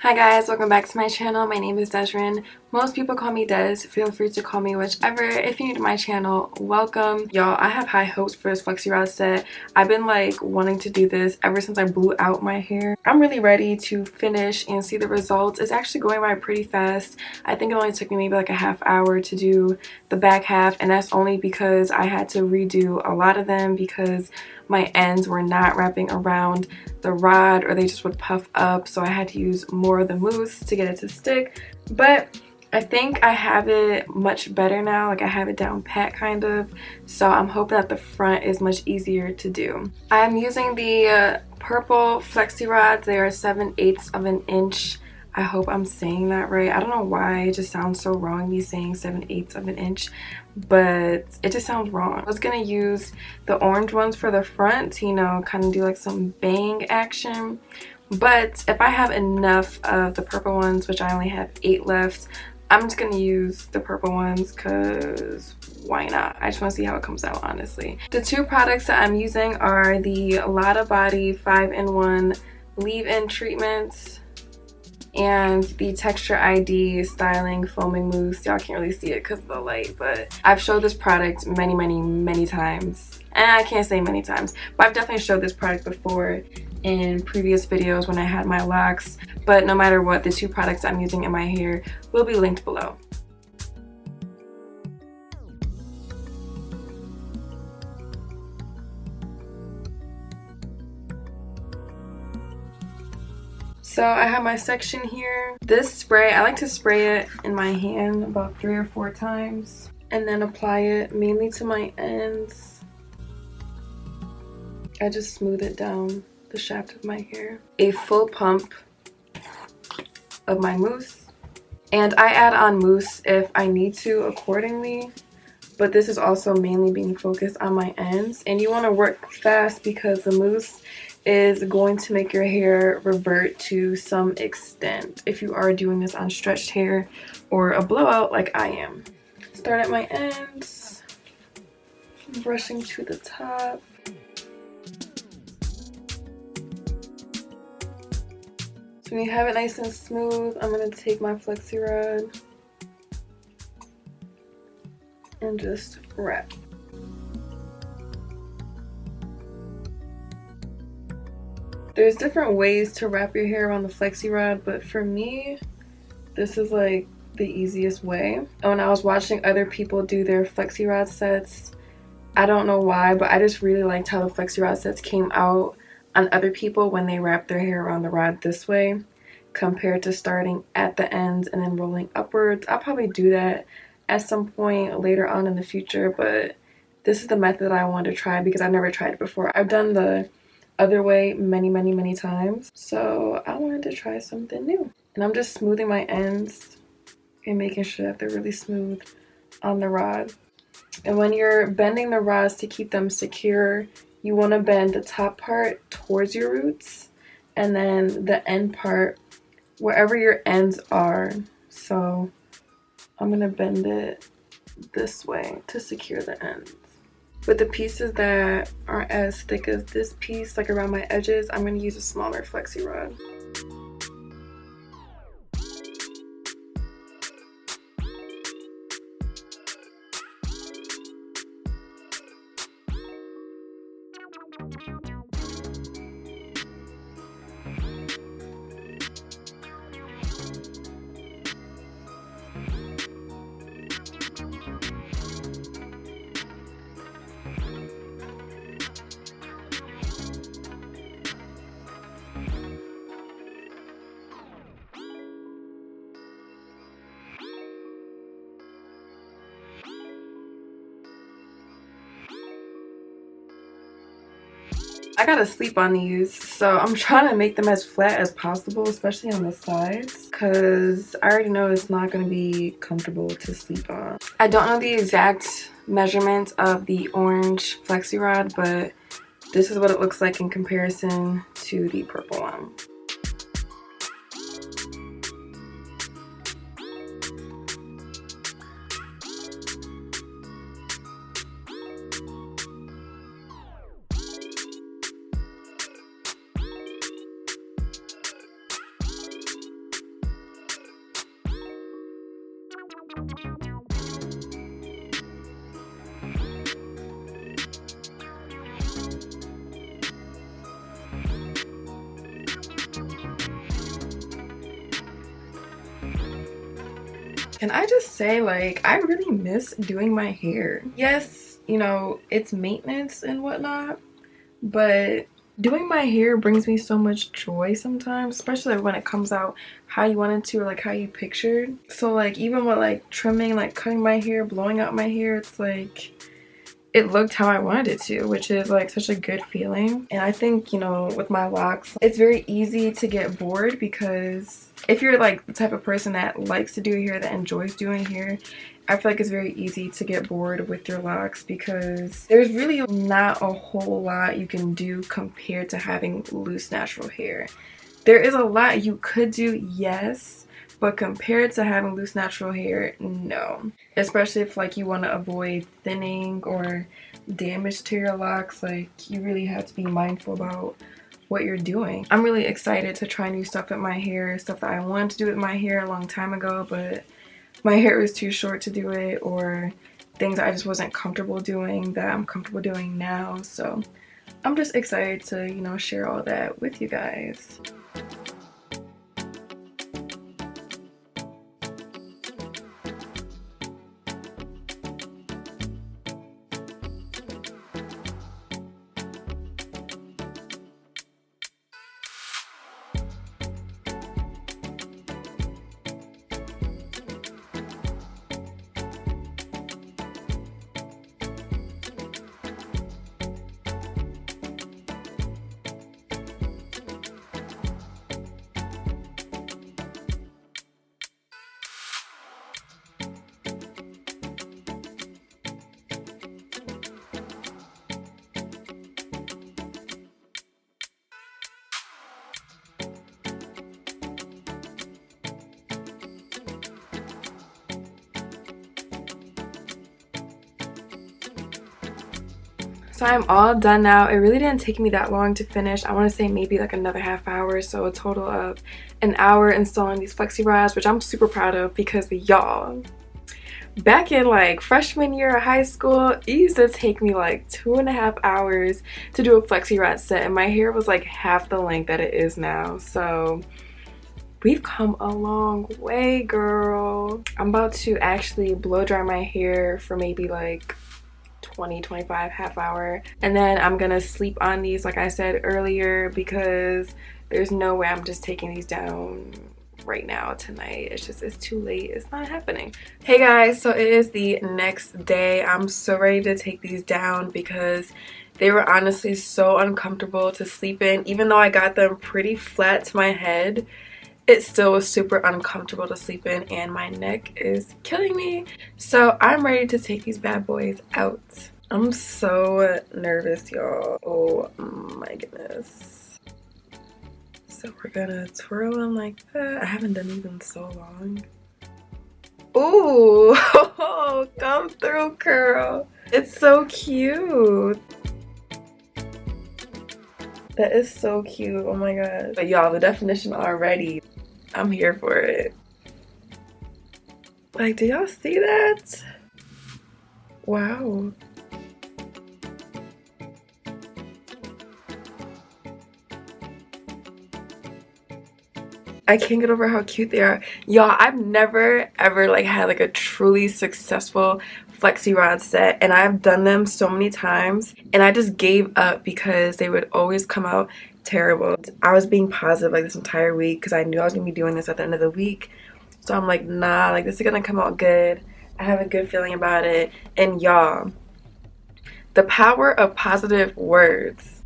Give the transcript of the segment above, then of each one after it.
Hi guys, welcome back to my channel. My name is Deszren. Most people call me Des. Feel free to call me whichever. If you're new to my channel, welcome. Y'all, I have high hopes for this flexi rod set. I've been like wanting to do this ever since I blew out my hair. I'm really ready to finish and see the results. It's actually going by pretty fast. I think it only took me maybe like a half hour to do the back half, and that's only because I had to redo a lot of them because my ends were not wrapping around the rod or they just would puff up, so I had to use more of the mousse to get it to stick. But I think I have it much better now, like I have it down pat kind of, so I'm hoping that the front is much easier to do. I'm using the purple flexi rods. They are 7/8 of an inch. I hope I'm saying that right. I don't know why it just sounds so wrong me saying 7/8 of an inch, but it just sounds wrong. I was gonna use the orange ones for the front to, you know, kind of do like some bang action, but if I have enough of the purple ones, which I only have 8 left, I'm just gonna use the purple ones because why not? I just want to see how it comes out, honestly. The two products that I'm using are the Lotta Body 5-in-1 leave-in treatments and the Texture ID styling foaming mousse. Y'all can't really see it because of the light, but I've showed this product many times, and I can't say many times, but I've definitely showed this product before in previous videos when I had my locks. But no matter what, the two products I'm using in my hair will be linked below. So I have my section here. This spray, I like to spray it in my hand about 3 or 4 times and then apply it mainly to my ends. I just smooth it down the shaft of my hair. A full pump of my mousse. And I add on mousse if I need to accordingly, but this is also mainly being focused on my ends. And you want to work fast because the mousse is going to make your hair revert to some extent if you are doing this on stretched hair or a blowout like I am. Start at my ends, brushing to the top. So when you have it nice and smooth, I'm going to take my flexi rod and just wrap. There's different ways to wrap your hair around the flexi rod, but for me, this is like the easiest way. And when I was watching other people do their flexi rod sets, I don't know why, but I just really liked how the flexi rod sets came out on other people when they wrap their hair around the rod this way compared to starting at the ends and then rolling upwards. I'll probably do that at some point later on in the future, but this is the method I wanted to try because I've never tried it before. I've done the other way many times, so I wanted to try something new. And I'm just smoothing my ends and making sure that they're really smooth on the rod. And when you're bending the rods to keep them secure, you want to bend the top part towards your roots and then the end part wherever your ends are. So I'm gonna bend it this way to secure the ends. With the pieces that aren't as thick as this piece, like around my edges, I'm going to use a smaller flexi rod. I gotta sleep on these, so I'm trying to make them as flat as possible, especially on the sides, because I already know it's not going to be comfortable to sleep on. I don't know the exact measurement of the orange flexi rod, but this is what it looks like in comparison to the purple one. Can I just say, like, I really miss doing my hair. Yes, you know, it's maintenance and whatnot, but doing my hair brings me so much joy sometimes, especially when it comes out how you want it to, or like how you pictured. So like even with like trimming, like cutting my hair, blowing out my hair, it's like it looked how I wanted it to, which is like such a good feeling. And I think, you know, with my locks, it's very easy to get bored, because if you're like the type of person that likes to do hair, that enjoys doing hair, I feel like it's very easy to get bored with your locks, because there's really not a whole lot you can do compared to having loose natural hair. There is a lot you could do, yes, but compared to having loose natural hair, no. Especially if like you want to avoid thinning or damage to your locks, like you really have to be mindful about what you're doing. I'm really excited to try new stuff with my hair, stuff that I wanted to do with my hair a long time ago, but my hair was too short to do it, or things I just wasn't comfortable doing that I'm comfortable doing now. So I'm just excited to, you know, share all that with you guys. So I'm all done now. It really didn't take me that long to finish. I want to say maybe like another half hour, so a total of an hour installing these flexi rods, which I'm super proud of, because y'all, back in like freshman year of high school, it used to take me like 2.5 hours to do a flexi rod set, and my hair was like half the length that it is now. So we've come a long way, girl. I'm about to actually blow dry my hair for maybe like 20-25 half hour, and then I'm gonna sleep on these like I said earlier, because there's no way I'm just taking these down right now tonight. It's too late. It's not happening. Hey guys, so it is the next day. I'm so ready to take these down because they were honestly so uncomfortable to sleep in. Even though I got them pretty flat to my head, it still was super uncomfortable to sleep in, and my neck is killing me. So I'm ready to take these bad boys out. I'm so nervous, y'all. Oh my goodness. So we're gonna twirl them like that. I haven't done these in so long. Ooh, come through, girl. It's so cute. That is so cute. Oh my god. But y'all, the definition already, I'm here for it. Like, do y'all see that? Wow. I can't get over how cute they are. Y'all, I've never ever like had like a truly successful flexi rod set, and I've done them so many times and I just gave up because they would always come out terrible. I was being positive like this entire week because I knew I was gonna be doing this at the end of the week. So I'm like, nah, like this is gonna come out good. I have a good feeling about it. And y'all, the power of positive words.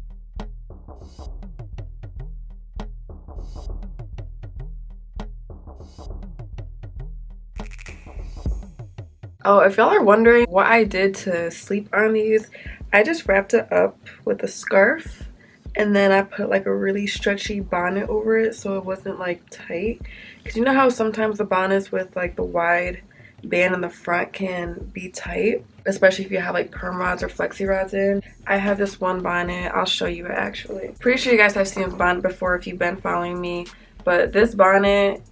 Oh, if y'all are wondering what I did to sleep on these, I just wrapped it up with a scarf, and then I put like a really stretchy bonnet over it so it wasn't like tight. Because you know how sometimes the bonnets with like the wide band in the front can be tight, especially if you have like perm rods or flexi rods in. I have this one bonnet. I'll show you it actually. Pretty sure you guys have seen this bonnet before if you've been following me, but this bonnet,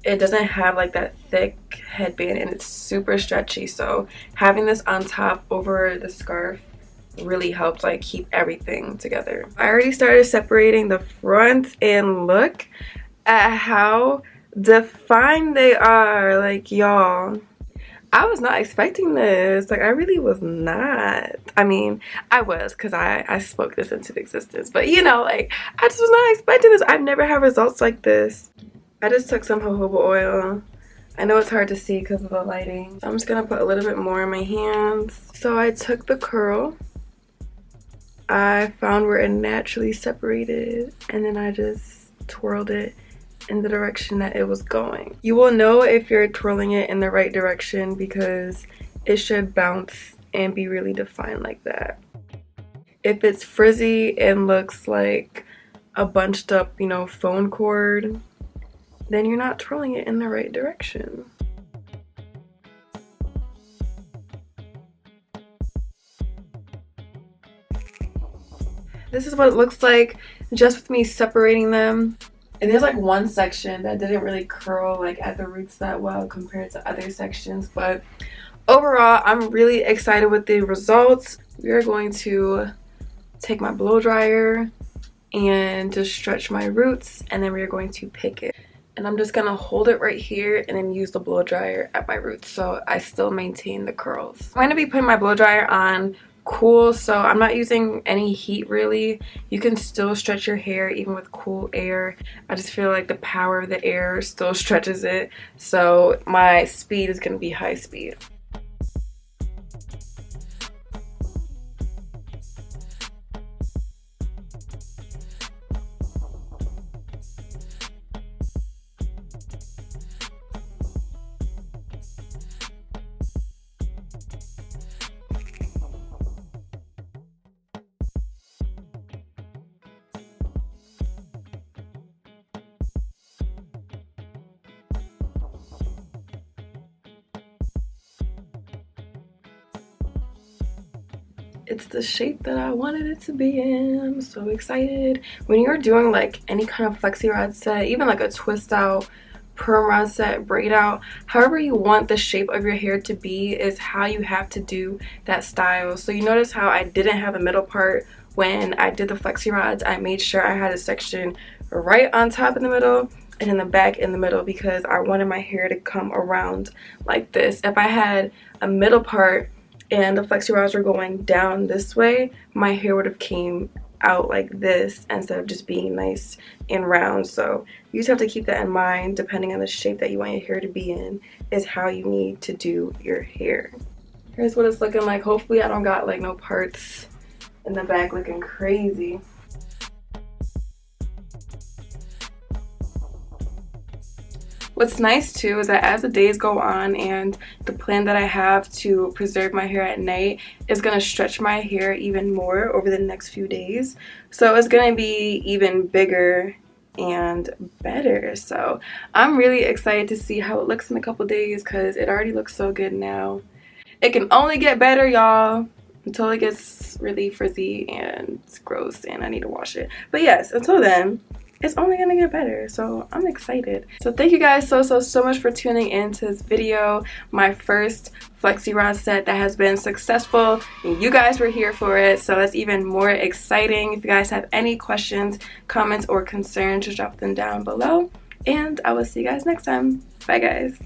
it doesn't have like that thick headband and it's super stretchy, so having this on top over the scarf really helped like keep everything together. I already started separating the front, and look at how defined they are. Like, y'all, I was not expecting this. Like, I really was not. I mean, I was, because I spoke this into existence. But, you know, like, I just was not expecting this. I've never had results like this. I just took some jojoba oil. I know it's hard to see because of the lighting. So I'm just going to put a little bit more in my hands. So I took the curl. I found where it naturally separated. And then I just twirled it in the direction that it was going. You will know if you're twirling it in the right direction because it should bounce and be really defined like that. If it's frizzy and looks like a bunched up, you know, phone cord, then you're not twirling it in the right direction. This is what it looks like just with me separating them. And there's like one section that didn't really curl like at the roots that well compared to other sections, but overall I'm really excited with the results. We are going to take my blow dryer and just stretch my roots, and then we are going to pick it. And I'm just gonna hold it right here and then use the blow dryer at my roots so I still maintain the curls. I'm gonna be putting my blow dryer on cool, so I'm not using any heat really. You can still stretch your hair even with cool air. I just feel like the power of the air still stretches it, so my speed is going to be high speed. It's the shape that I wanted it to be in. I'm so excited. When you're doing like any kind of flexi rod set, even like a twist out, perm rod set, braid out, however you want the shape of your hair to be is how you have to do that style. So you notice how I didn't have a middle part when I did the flexi rods. I made sure I had a section right on top in the middle and in the back in the middle because I wanted my hair to come around like this. If I had a middle part and the flexi rods were going down this way, my hair would have came out like this instead of just being nice and round. So you just have to keep that in mind. Depending on the shape that you want your hair to be in is how you need to do your hair. Here's what it's looking like. Hopefully I don't got like no parts in the back looking crazy. What's nice too is that as the days go on and the plan that I have to preserve my hair at night is going to stretch my hair even more over the next few days. So it's going to be even bigger and better. So I'm really excited to see how it looks in a couple days because it already looks so good now. It can only get better, y'all, until it gets really frizzy and gross and I need to wash it. But yes, until then, it's only gonna get better, so I'm excited. So thank you guys so much for tuning in to this video, my first flexi rod set that has been successful, and you guys were here for it, so that's even more exciting. If you guys have any questions, comments, or concerns, just drop them down below, and I will see you guys next time. Bye guys.